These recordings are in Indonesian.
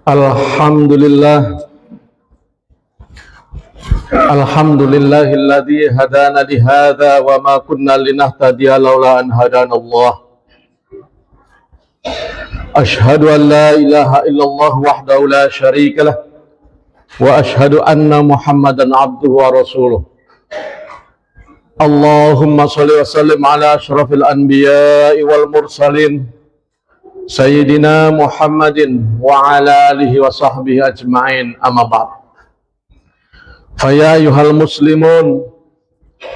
Alhamdulillah, alhamdulillahilladzi hadana lihadza wa ma kunna linahtadiya laula an hadanallah. Ashhadu an la ilaha illallah wahdahu la syarika lah wa ashhadu anna Muhammadan abduhu wa rasuluh. Allahumma shalli wa sallim ala asyrafil anbiya'i wal mursalin Sayyidina Muhammadin wa ala alihi wa sahbihi ajma'in, amma ba'd. Faya ayyuhal muslimun,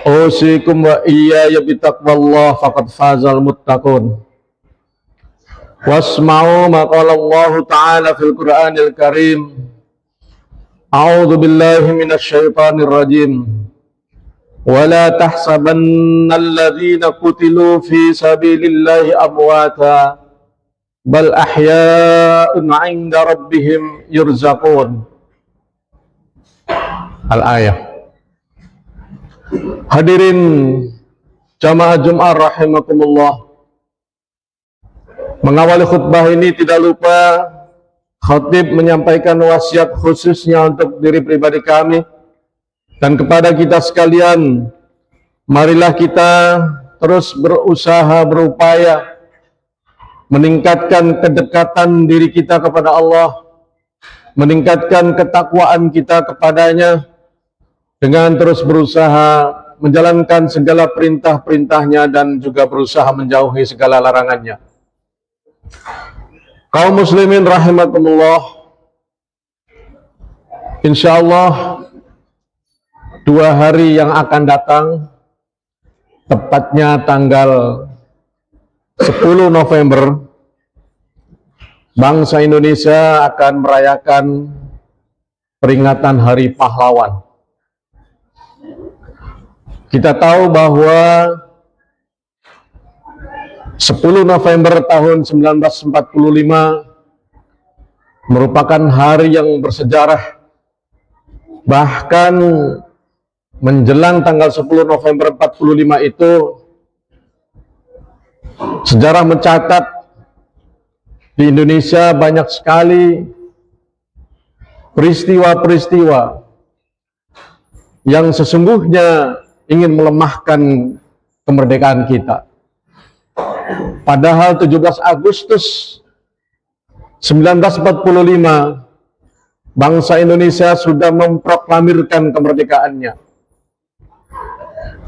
usikum wa iyaya bitaqwallah faqad fazal muttaqun. Wasma'u ma qala Allah ta'ala fil Qur'anil Karim. A'udzu billahi minasy syaithanir rajim. Wala tahsabannal ladzina qutilu fi sabilillahi amwata bal ahya'un 'inda rabbihim yurzaqun. Al-ayah. Hadirin jamaah Jumat rahimakumullah. Mengawali khutbah ini tidak lupa khatib menyampaikan wasiat khususnya untuk diri pribadi kami dan kepada kita sekalian. Marilah kita terus berusaha, berupaya meningkatkan kedekatan diri kita kepada Allah, meningkatkan ketakwaan kita kepadanya dengan terus berusaha menjalankan segala perintah-perintahnya dan juga berusaha menjauhi segala larangannya. Kaum muslimin rahimakumullah, insyaallah 2 hari yang akan datang, tepatnya tanggal 10 November, bangsa Indonesia akan merayakan peringatan Hari Pahlawan. Kita tahu bahwa 10 November tahun 1945 merupakan hari yang bersejarah. Bahkan menjelang tanggal 10 November 45 itu, sejarah mencatat di Indonesia banyak sekali peristiwa-peristiwa yang sesungguhnya ingin melemahkan kemerdekaan kita. Padahal 17 Agustus 1945 bangsa Indonesia sudah memproklamirkan kemerdekaannya.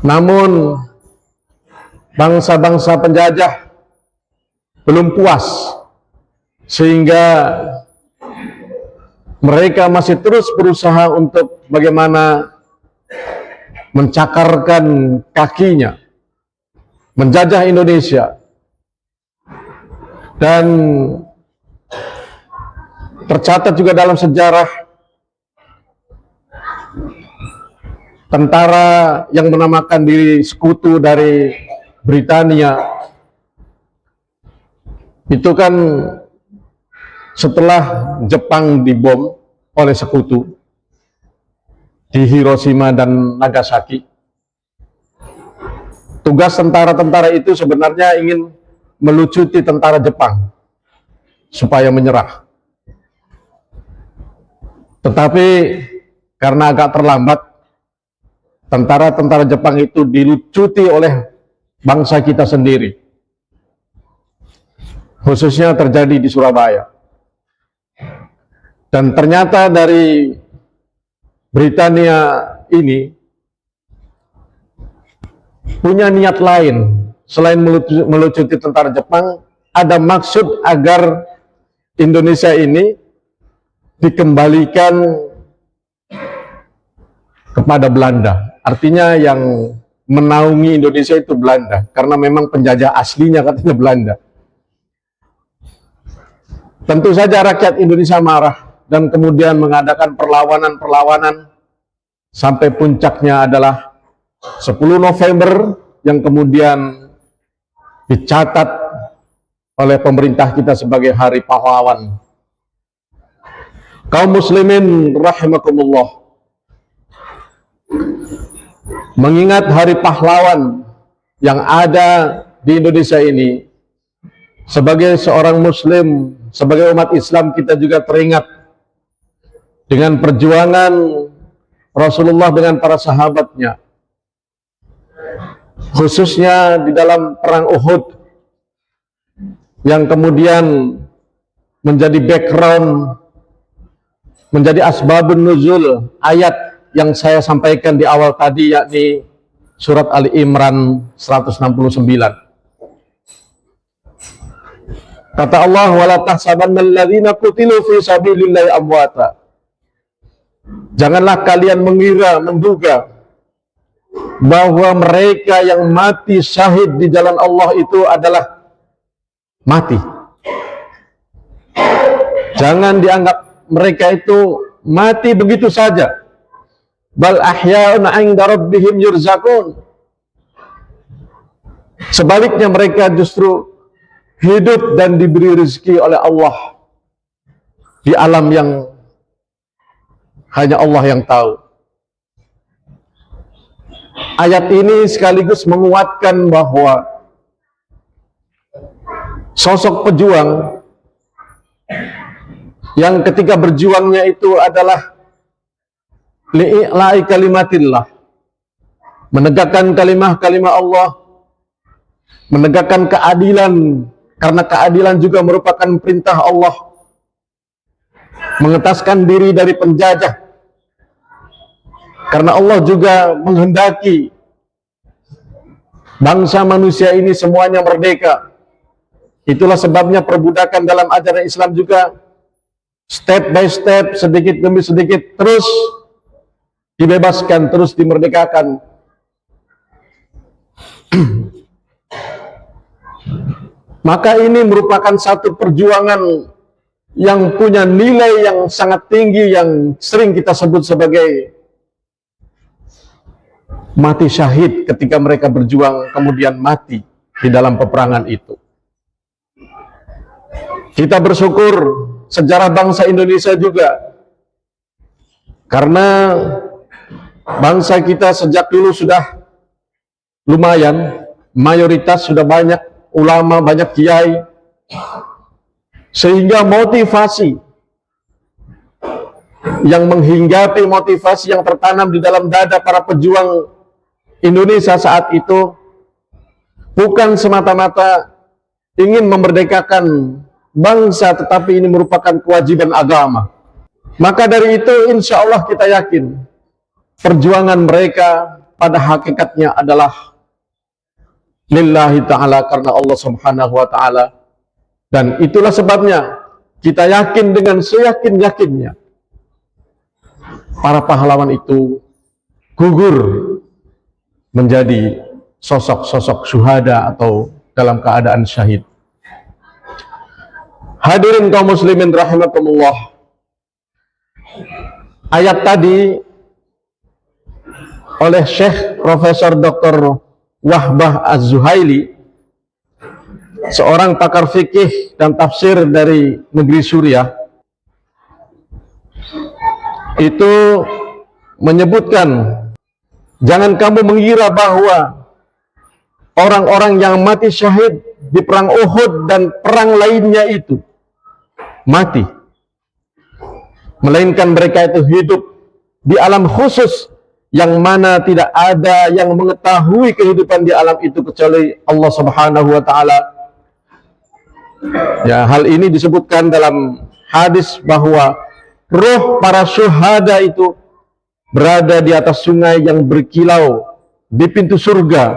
Namun bangsa-bangsa penjajah belum puas, sehingga mereka masih terus berusaha untuk bagaimana mencakarkan kakinya, menjajah Indonesia. Dan tercatat juga dalam sejarah, tentara yang menamakan diri sekutu dari Britania itu kan setelah Jepang dibom oleh sekutu di Hiroshima dan Nagasaki, tugas tentara-tentara itu sebenarnya ingin melucuti tentara Jepang supaya menyerah. Tetapi karena agak terlambat, tentara-tentara Jepang itu dilucuti oleh bangsa kita sendiri, khususnya terjadi di Surabaya. Dan ternyata dari Britania ini punya niat lain. Selain melucuti tentara Jepang, ada maksud agar Indonesia ini dikembalikan kepada Belanda. Artinya yang menaungi Indonesia itu Belanda, karena memang penjajah aslinya katanya Belanda. Tentu saja rakyat Indonesia marah dan kemudian mengadakan perlawanan-perlawanan sampai puncaknya adalah 10 November yang kemudian dicatat oleh pemerintah kita sebagai Hari Pahlawan. Kaum muslimin rahimakumullah, mengingat Hari Pahlawan yang ada di Indonesia ini sebagai seorang muslim, sebagai umat Islam, kita juga teringat dengan perjuangan Rasulullah dengan para sahabatnya, khususnya di dalam perang Uhud, yang kemudian menjadi background, menjadi asbabun nuzul ayat yang saya sampaikan di awal tadi, yakni surat Ali Imran 169. Kata Allah, wala tahsabannal ladzina qutilu fi sabilillahi amwata. Janganlah kalian mengira, menduga bahwa mereka yang mati syahid di jalan Allah itu adalah mati. Jangan dianggap mereka itu mati begitu saja. Bal ahya'un 'inda rabbihim yurzaqun. Sebaliknya mereka justru hidup dan diberi rezeki oleh Allah di alam yang hanya Allah yang tahu. Ayat ini sekaligus menguatkan bahwa sosok pejuang yang ketika berjuangnya itu adalah li'i'la'i kalimatillah, menegakkan kalimah-kalimah Allah, menegakkan keadilan, karena keadilan juga merupakan perintah Allah, mengetaskan diri dari penjajah, karena Allah juga menghendaki bangsa manusia ini semuanya merdeka. Itulah sebabnya perbudakan dalam ajaran Islam juga step by step, sedikit demi sedikit terus dibebaskan, terus dimerdekakan. Maka ini merupakan satu perjuangan yang punya nilai yang sangat tinggi, yang sering kita sebut sebagai mati syahid ketika mereka berjuang kemudian mati di dalam peperangan itu. Kita bersyukur sejarah bangsa Indonesia juga, karena bangsa kita sejak dulu sudah lumayan, mayoritas sudah banyak ulama, banyak kiai, sehingga motivasi yang menghinggapi, motivasi yang tertanam di dalam dada para pejuang Indonesia saat itu bukan semata-mata ingin memerdekakan bangsa, tetapi ini merupakan kewajiban agama. Maka dari itu insya Allah kita yakin perjuangan mereka pada hakikatnya adalah lillahi ta'ala, karena Allah subhanahu wa ta'ala. Dan itulah sebabnya kita yakin dengan seyakin-yakinnya para pahlawan itu gugur menjadi sosok-sosok syuhada atau dalam keadaan syahid. Hadirin kaum muslimin rahimakumullah, ayat tadi oleh Syekh Profesor Dr. Wahbah Az-Zuhaili, seorang pakar fikih dan tafsir dari negeri Suriah, itu menyebutkan, jangan kamu mengira bahwa orang-orang yang mati syahid di perang Uhud dan perang lainnya itu mati, melainkan mereka itu hidup di alam khusus yang mana tidak ada yang mengetahui kehidupan di alam itu kecuali Allah subhanahu wa ta'ala. Ya, hal ini disebutkan dalam hadis bahwa roh para syuhada itu berada di atas sungai yang berkilau di pintu surga,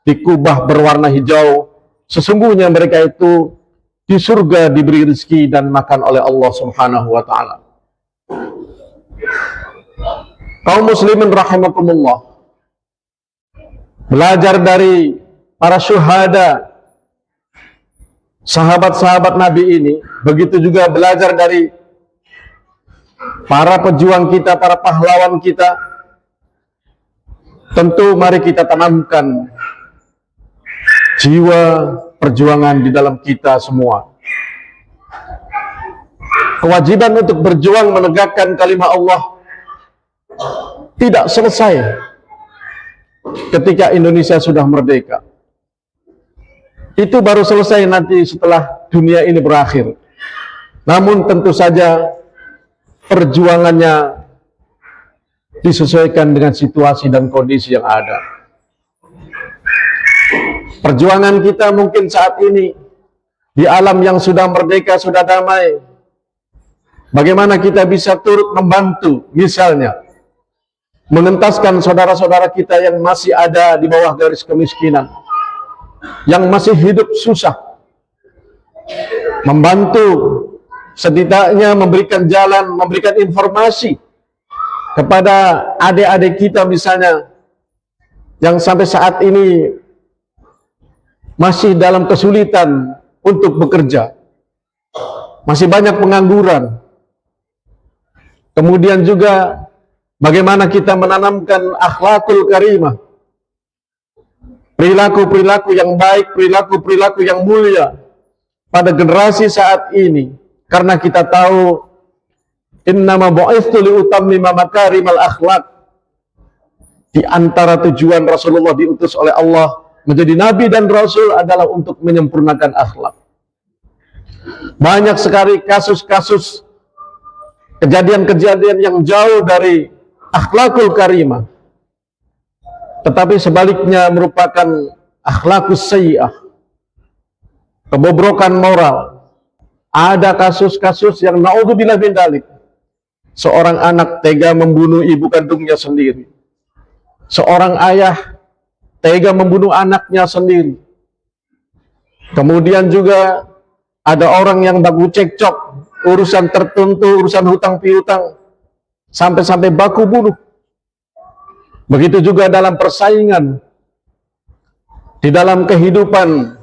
di kubah berwarna hijau. Sesungguhnya mereka itu di surga diberi rezeki dan makan oleh Allah subhanahu wa ta'ala. Kaum muslimin rahimakumullah, belajar dari para syuhada, sahabat-sahabat Nabi ini, begitu juga belajar dari para pejuang kita, para pahlawan kita. Tentu mari kita tanamkan jiwa perjuangan di dalam kita semua. Kewajiban untuk berjuang menegakkan kalimat Allah tidak selesai ketika Indonesia sudah merdeka. Itu baru selesai nanti setelah dunia ini berakhir. Namun tentu saja perjuangannya disesuaikan dengan situasi dan kondisi yang ada. Perjuangan kita mungkin saat ini di alam yang sudah merdeka, sudah damai, bagaimana kita bisa turut membantu, misalnya mengentaskan saudara-saudara kita yang masih ada di bawah garis kemiskinan, yang masih hidup susah, membantu setidaknya memberikan jalan, memberikan informasi kepada adik-adik kita misalnya yang sampai saat ini masih dalam kesulitan untuk bekerja, masih banyak pengangguran. Kemudian juga bagaimana kita menanamkan akhlakul karimah, perilaku-perilaku yang baik, perilaku-perilaku yang mulia pada generasi saat ini. Karena kita tahu innama bu'itsu liutammima makarimal akhlak. Di antara tujuan Rasulullah diutus oleh Allah menjadi nabi dan rasul adalah untuk menyempurnakan akhlak. Banyak sekali kasus-kasus, kejadian-kejadian yang jauh dari akhlakul karimah, tetapi sebaliknya merupakan akhlakus sayyi'ah, kebobrokan moral. Ada kasus-kasus yang naudzubillah min dzalik. Seorang anak tega membunuh ibu kandungnya sendiri. Seorang ayah tega membunuh anaknya sendiri. Kemudian juga ada orang yang baku cekcok urusan tertentu, urusan hutang piutang, sampai-sampai baku bunuh. Begitu juga dalam persaingan, di dalam kehidupan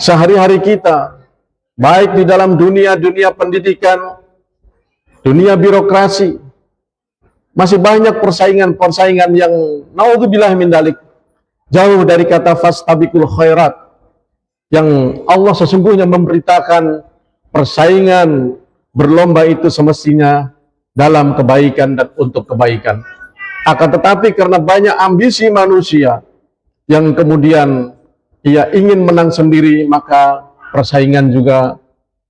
sehari-hari kita, baik di dalam dunia pendidikan, dunia birokrasi, masih banyak persaingan-persaingan yang naudzubillah min dzalik, jauh dari kata fastabiqul khairat, yang Allah sesungguhnya memberitakan persaingan berlomba itu semestinya dalam kebaikan dan untuk kebaikan. Akan tetapi karena banyak ambisi manusia yang kemudian ia ingin menang sendiri, maka persaingan juga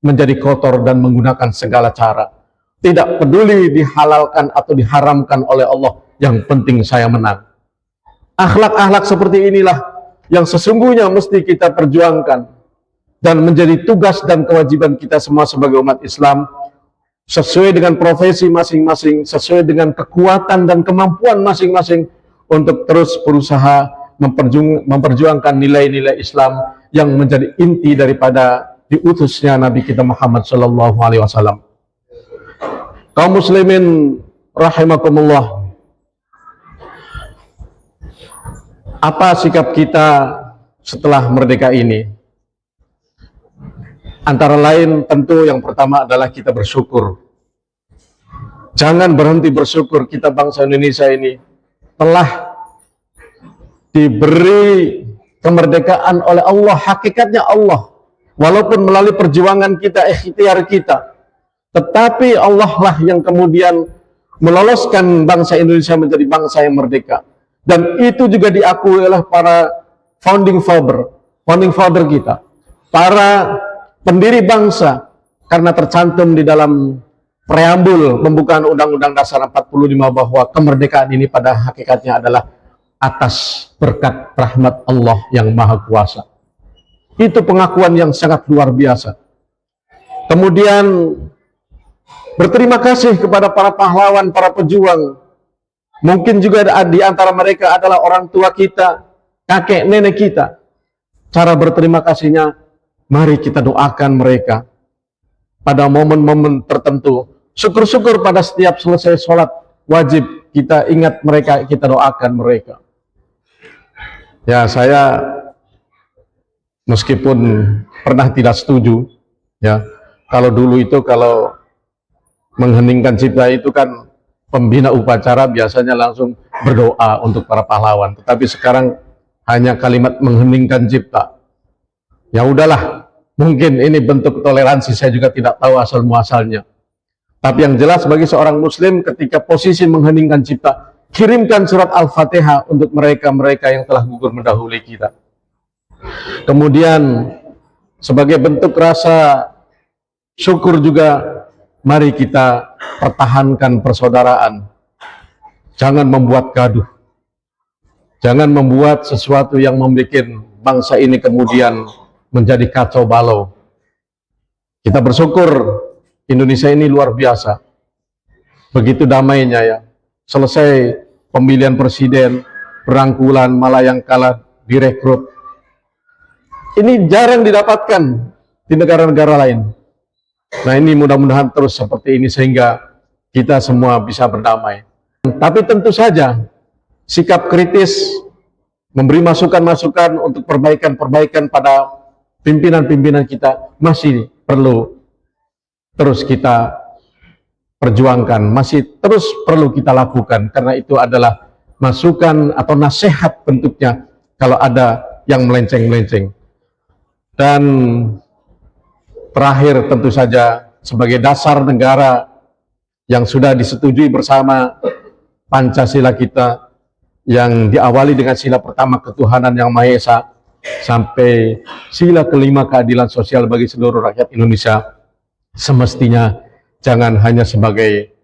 menjadi kotor dan menggunakan segala cara. Tidak peduli dihalalkan atau diharamkan oleh Allah, yang penting saya menang. Akhlak-akhlak seperti inilah yang sesungguhnya mesti kita perjuangkan dan menjadi tugas dan kewajiban kita semua sebagai umat Islam, sesuai dengan profesi masing-masing, sesuai dengan kekuatan dan kemampuan masing-masing, untuk terus berusaha memperjuangkan nilai-nilai Islam yang menjadi inti daripada diutusnya Nabi kita Muhammad sallallahu alaihi wasallam. Kaum muslimin rahimakumullah, apa sikap kita setelah merdeka ini? Antara lain tentu yang pertama adalah kita bersyukur. Jangan berhenti bersyukur, kita bangsa Indonesia ini telah diberi kemerdekaan oleh Allah, hakikatnya Allah. Walaupun melalui perjuangan kita, ikhtiar kita, tetapi Allah lah yang kemudian meloloskan bangsa Indonesia menjadi bangsa yang merdeka. Dan itu juga diakui oleh para founding father kita, para pendiri bangsa, karena tercantum di dalam preambul pembukaan Undang-Undang Dasar 45 bahwa kemerdekaan ini pada hakikatnya adalah atas berkat rahmat Allah yang Maha Kuasa. Itu pengakuan yang sangat luar biasa. Kemudian berterima kasih kepada para pahlawan, para pejuang. Mungkin juga di antara mereka adalah orang tua kita, kakek nenek kita. Cara berterima kasihnya, mari kita doakan mereka pada momen-momen tertentu. Syukur-syukur pada setiap selesai sholat wajib kita ingat mereka, kita doakan mereka. Ya, saya meskipun pernah tidak setuju, ya, kalau dulu itu kalau mengheningkan cipta itu kan pembina upacara biasanya langsung berdoa untuk para pahlawan. Tetapi sekarang hanya kalimat mengheningkan cipta. Ya udahlah, mungkin ini bentuk toleransi, saya juga tidak tahu asal muasalnya. Tapi yang jelas bagi seorang muslim ketika posisi mengheningkan cipta, kirimkan surat Al-Fatihah untuk mereka-mereka yang telah gugur mendahului kita. Kemudian sebagai bentuk rasa syukur juga, mari kita pertahankan persaudaraan. Jangan membuat gaduh. Jangan membuat sesuatu yang membuat bangsa ini kemudian menjadi kacau balau. Kita bersyukur Indonesia ini luar biasa. Begitu damainya ya. Selesai pemilihan presiden, perangkulan, malah yang kalah direkrut. Ini jarang didapatkan di negara-negara lain. Nah ini mudah-mudahan terus seperti ini sehingga kita semua bisa berdamai. Tapi tentu saja sikap kritis, memberi masukan-masukan untuk perbaikan-perbaikan pada pimpinan-pimpinan kita masih perlu terus kita perjuangkan, masih terus perlu kita lakukan, karena itu adalah masukan atau nasihat bentuknya kalau ada yang melenceng-melenceng. Dan terakhir tentu saja sebagai dasar negara yang sudah disetujui bersama Pancasila kita, yang diawali dengan sila pertama ketuhanan yang Maha Esa sampai sila kelima keadilan sosial bagi seluruh rakyat Indonesia, semestinya jangan hanya sebagai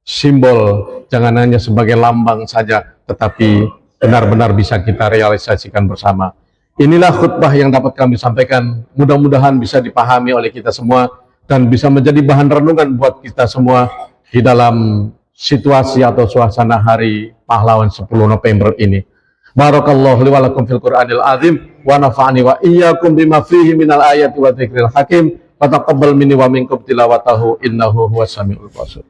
simbol, jangan hanya sebagai lambang saja, tetapi benar-benar bisa kita realisasikan bersama. Inilah khutbah yang dapat kami sampaikan, mudah-mudahan bisa dipahami oleh kita semua dan bisa menjadi bahan renungan buat kita semua di dalam situasi atau suasana Hari Pahlawan 10 November ini. Barakallahu li wa lakum fil Qur'anil azim wa nafa'ani wa iyyakum bima fihi minal ayati wa dzikril hakim wa taqabbal minni wa minkum tilawatahu innahu huwas samiul basir.